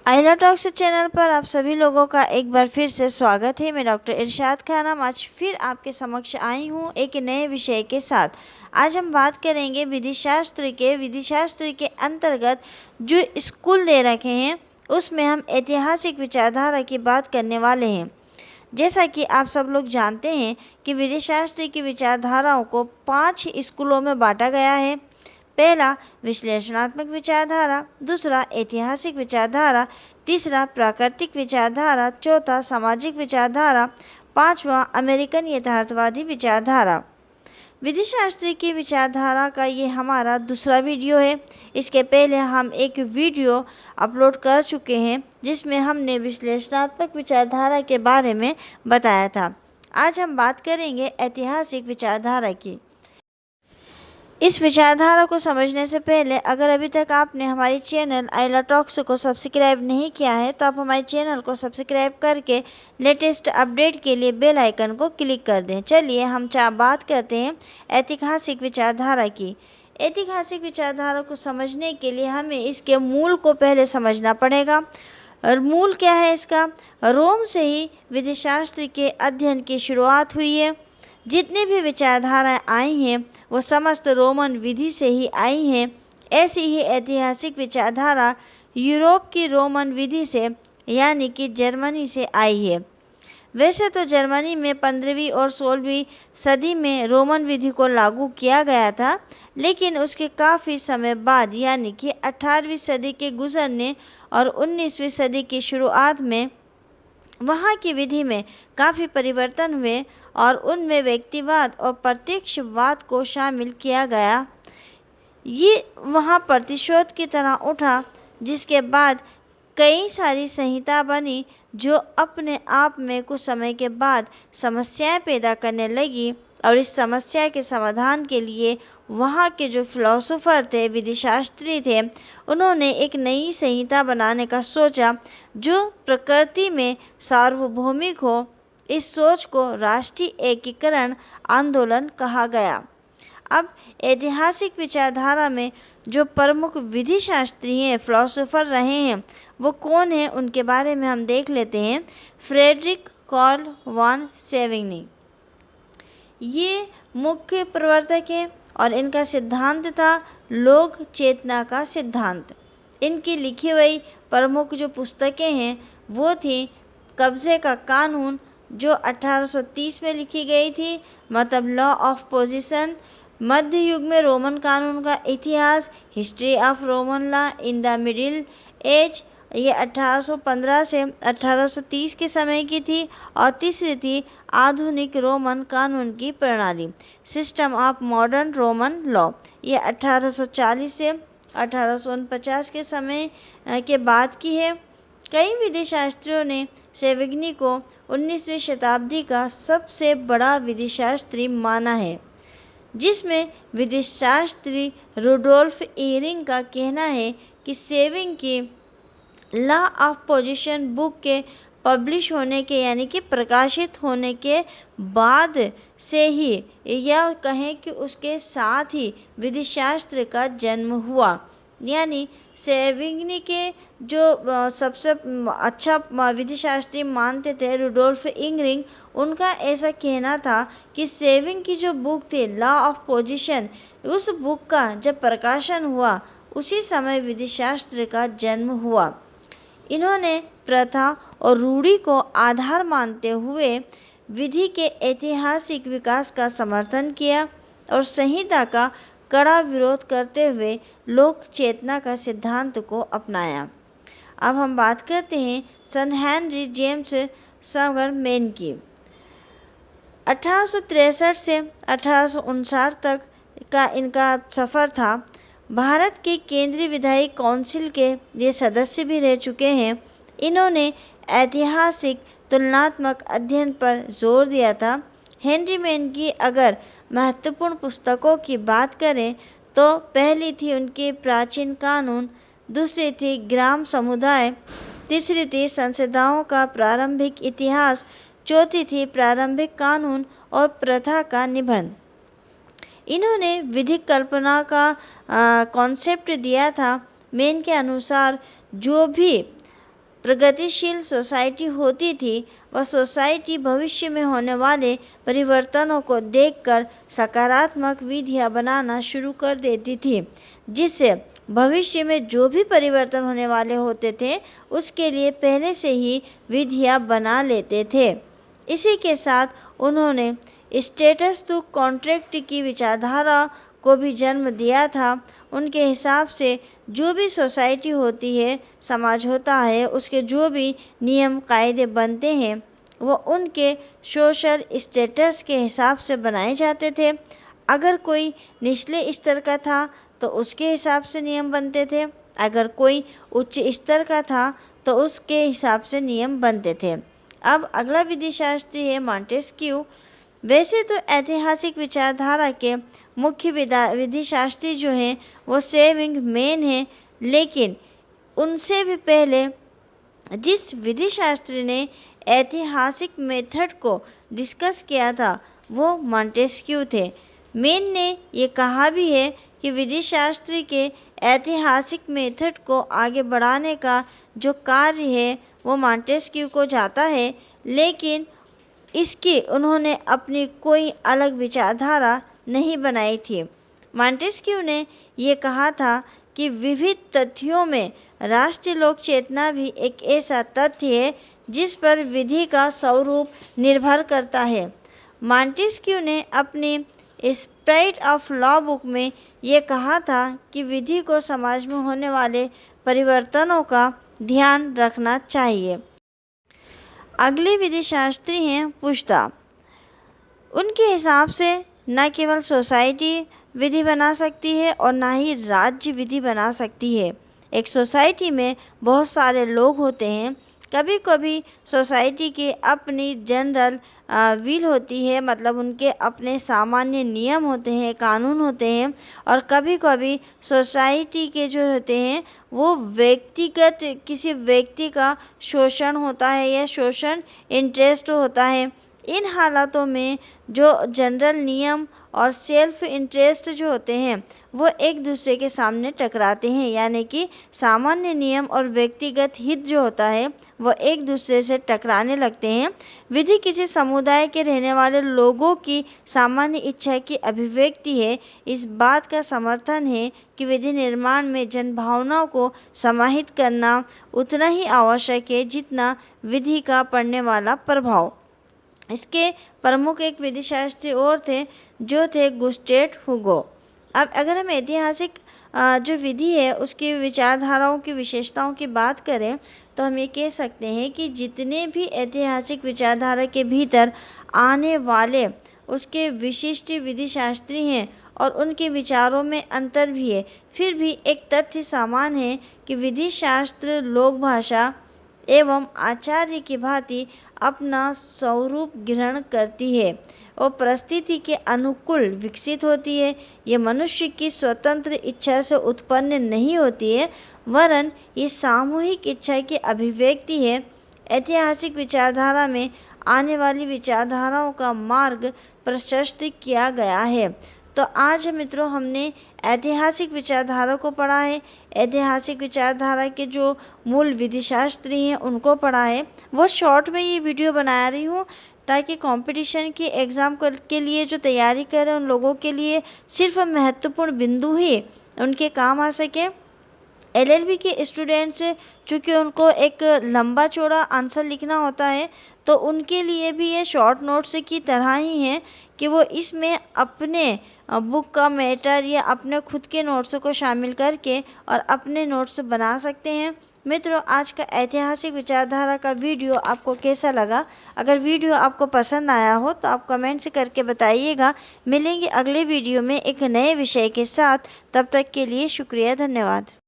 आइला talks channel पर आप सभी लोगों का एक बार फिर से स्वागत है। मैं डॉक्टर इरशाद खानम आज फिर आपके समक्ष आई हूँ एक नए विषय के साथ। आज हम बात करेंगे विधि शास्त्र के अंतर्गत जो स्कूल दे रखे हैं उसमें हम ऐतिहासिक विचारधारा की बात करने वाले हैं। जैसा कि आप सब लोग जानते हैं कि विधि शास्त्र की विचारधाराओं को 5 स्कूलों में बांटा गया है। पहला विश्लेषणात्मक विचारधारा, दूसरा ऐतिहासिक विचारधारा, तीसरा प्राकृतिक विचारधारा, चौथा सामाजिक विचारधारा, पांचवा अमेरिकन यथार्थवादी विचारधारा। विधि शास्त्र की विचारधारा का ये हमारा दूसरा वीडियो है। इसके पहले हम एक वीडियो अपलोड कर चुके हैं जिसमें हमने विश्लेषणात्मक विचारधारा के बारे में बताया था। आज हम बात करेंगे ऐतिहासिक विचारधारा की। इस विचारधारा को समझने से पहले अगर अभी तक आपने हमारे चैनल आइला टॉक्स को सब्सक्राइब नहीं किया है तो आप हमारे चैनल को सब्सक्राइब करके लेटेस्ट अपडेट के लिए बेल आइकन को क्लिक कर दें। चलिए हम बात करते हैं ऐतिहासिक विचारधारा की। ऐतिहासिक विचारधारा को समझने के लिए हमें इसके मूल को पहले समझना पड़ेगा। और मूल क्या है इसका? रोम से ही विधि शास्त्र के अध्ययन की शुरुआत हुई है। जितनी भी विचारधाराएं आई हैं वो समस्त रोमन विधि से ही आई हैं। ऐसी ही ऐतिहासिक विचारधारा यूरोप की रोमन विधि से यानी कि जर्मनी से आई है। वैसे तो जर्मनी में 15वीं और 16वीं सदी में रोमन विधि को लागू किया गया था, लेकिन उसके काफ़ी समय बाद यानी कि 18वीं सदी के गुजरने और 19वीं सदी की शुरुआत में वहाँ की विधि में काफ़ी परिवर्तन हुए और उनमें व्यक्तिवाद और प्रत्यक्षवाद को शामिल किया गया। ये वहाँ प्रतिशोध की तरह उठा, जिसके बाद कई सारी संहिता बनी जो अपने आप में कुछ समय के बाद समस्याएं पैदा करने लगी। और इस समस्या के समाधान के लिए वहाँ के जो फिलोसोफर थे, विधिशास्त्री थे, उन्होंने एक नई संहिता बनाने का सोचा जो प्रकृति में सार्वभौमिक हो। इस सोच को राष्ट्रीय एकीकरण आंदोलन कहा गया। अब ऐतिहासिक विचारधारा में जो प्रमुख विधि शास्त्री हैं, फिलोसोफर रहे हैं, वो कौन हैं उनके बारे में हम देख लेते हैं। फ्रेडरिक कार्ल वॉन सेविग्नी ये मुख्य प्रवर्तक हैं और इनका सिद्धांत था लोक चेतना का सिद्धांत। इनकी लिखी हुई प्रमुख जो पुस्तकें हैं वो थी कब्जे का कानून जो 1830 में लिखी गई थी, मतलब लॉ ऑफ पोजीशन, मध्य युग में रोमन कानून का इतिहास, history of Roman law in the middle age, ये 1815 से 1830 के समय की थी। और तीसरी थी आधुनिक रोमन कानून की प्रणाली, system of modern Roman law, ये 1840 से 1849 के समय के बाद की है। कई विधिशास्त्रियों ने सेविग्नी को 19वीं शताब्दी का सबसे बड़ा विधिशास्त्री माना है, जिसमें विधिशास्त्री रुडोल्फ इरिंग का कहना है कि सेविग्नी की लॉ ऑफ पोजीशन बुक के पब्लिश होने के यानी कि प्रकाशित होने के बाद से ही, या कहें कि उसके साथ ही विधिशास्त्र का जन्म हुआ। यानी सेविग्नी के जो सबसे अच्छा विधिशास्त्री मानते थे रुडोल्फ इरिंग, उनका ऐसा कहना था कि सेविग्नी की जो बुक थी लॉ ऑफ पोजीशन, उस बुक का जब प्रकाशन हुआ उसी समय विधिशास्त्र का जन्म हुआ। इन्होंने प्रथा और रूढ़ि को आधार मानते हुए विधि के ऐतिहासिक विकास का समर्थन किया और संहिता का कड़ा विरोध करते हुए लोक चेतना का सिद्धांत को अपनाया। अब हम बात करते हैं सन हेनरी जेम्स समरमैन की। 1863 से 1859 तक का इनका सफ़र था। भारत के केंद्रीय विधायी काउंसिल के ये सदस्य भी रह चुके हैं। इन्होंने ऐतिहासिक तुलनात्मक अध्ययन पर जोर दिया था। हेनरी मैन की अगर महत्वपूर्ण पुस्तकों की बात करें तो पहली थी उनके प्राचीन कानून, दूसरी थी ग्राम समुदाय, तीसरी थी संसदाओं का प्रारंभिक इतिहास, चौथी थी प्रारंभिक कानून और प्रथा का निबंध। इन्होंने विधिक कल्पना का कॉन्सेप्ट दिया था। मैन के अनुसार जो भी प्रगतिशील सोसाइटी होती थी, वह सोसाइटी भविष्य में होने वाले परिवर्तनों को देखकर सकारात्मक विधियां बनाना शुरू कर देती थी, जिससे भविष्य में जो भी परिवर्तन होने वाले होते थे उसके लिए पहले से ही विधियां बना लेते थे। इसी के साथ उन्होंने स्टेटस टू कॉन्ट्रैक्ट की विचारधारा को भी जन्म दिया था। उनके हिसाब से जो भी सोसाइटी होती है, समाज होता है, उसके जो भी नियम कायदे बनते हैं वो उनके सोशल स्टेटस के हिसाब से बनाए जाते थे। अगर कोई निचले स्तर का था तो उसके हिसाब से नियम बनते थे, अगर कोई उच्च स्तर का था तो उसके हिसाब से नियम बनते थे। अब अगला विधि शास्त्री है मॉन्टेस्क्यू। वैसे तो ऐतिहासिक विचारधारा के मुख्य विधि शास्त्री जो हैं वो सेविंग मैन हैं, लेकिन उनसे भी पहले जिस विधि शास्त्री ने ऐतिहासिक मेथड को डिस्कस किया था वो मॉन्टेस्क्यू थे। मैन ने ये कहा भी है कि विधि शास्त्री के ऐतिहासिक मेथड को आगे बढ़ाने का जो कार्य है वो मॉन्टेस्क्यू को जाता है, लेकिन इसकी उन्होंने अपनी कोई अलग विचारधारा नहीं बनाई थी। मॉन्टेस्क्यू ने ये कहा था कि विविध तथ्यों में राष्ट्रीय लोक चेतना भी एक ऐसा तथ्य है जिस पर विधि का स्वरूप निर्भर करता है। मॉन्टेस्क्यू ने अपनी स्पिरिट ऑफ लॉ बुक में ये कहा था कि विधि को समाज में होने वाले परिवर्तनों का ध्यान रखना चाहिए। अगले विधि शास्त्री हैं पुश्ता। उनके हिसाब से न केवल सोसाइटी विधि बना सकती है और ना ही राज्य विधि बना सकती है। एक सोसाइटी में बहुत सारे लोग होते हैं, कभी कभी सोसाइटी की अपनी जनरल विल होती है, मतलब उनके अपने सामान्य नियम होते हैं, कानून होते हैं, और कभी कभी सोसाइटी के जो होते हैं वो व्यक्तिगत किसी व्यक्ति का शोषण होता है या शोषण इंटरेस्ट होता है। इन हालातों में जो जनरल नियम और सेल्फ इंटरेस्ट जो होते हैं वो एक दूसरे के सामने टकराते हैं, यानी कि सामान्य नियम और व्यक्तिगत हित जो होता है वो एक दूसरे से टकराने लगते हैं। विधि किसी समुदाय के रहने वाले लोगों की सामान्य इच्छा की अभिव्यक्ति है। इस बात का समर्थन है कि विधि निर्माण में जनभावनाओं को समाहित करना उतना ही आवश्यक है जितना विधि का पड़ने वाला प्रभाव। इसके प्रमुख एक विधि शास्त्री और थे जो थे गुस्टेव हुगो। अब अगर हम ऐतिहासिक जो विधि है उसकी विचारधाराओं की विशेषताओं की बात करें तो हम ये कह सकते हैं कि जितने भी ऐतिहासिक विचारधारा के भीतर आने वाले उसके विशिष्ट विधि शास्त्री हैं और उनके विचारों में अंतर भी है, फिर भी एक तथ्य समान है कि विधि शास्त्र लोक भाषा एवं आचार्य की भांति अपना स्वरूप ग्रहण करती है और परिस्थिति के अनुकूल विकसित होती है। ये मनुष्य की स्वतंत्र इच्छा से उत्पन्न नहीं होती है, वरन ये सामूहिक इच्छा की अभिव्यक्ति है। ऐतिहासिक विचारधारा में आने वाली विचारधाराओं का मार्ग प्रशस्त किया गया है। तो आज मित्रों हमने ऐतिहासिक विचारधारा को पढ़ा है, ऐतिहासिक विचारधारा के जो मूल विधिशास्त्री हैं उनको पढ़ा है। वो शॉर्ट में ये वीडियो बना रही हूँ ताकि कंपटीशन के एग्ज़ाम के लिए जो तैयारी कर रहे हैं उन लोगों के लिए सिर्फ महत्वपूर्ण बिंदु ही उनके काम आ सके। एलएलबी के स्टूडेंट्स चूँकि उनको एक लंबा चौड़ा आंसर लिखना होता है तो उनके लिए भी ये शॉर्ट नोट्स की तरह ही है कि वो इसमें अपने बुक का मैटर या अपने खुद के नोट्स को शामिल करके और अपने नोट्स बना सकते हैं। मित्रों, आज का ऐतिहासिक विचारधारा का वीडियो आपको कैसा लगा? अगर वीडियो आपको पसंद आया हो तो आप कमेंट्स करके बताइएगा। मिलेंगे अगले वीडियो में एक नए विषय के साथ, तब तक के लिए शुक्रिया, धन्यवाद।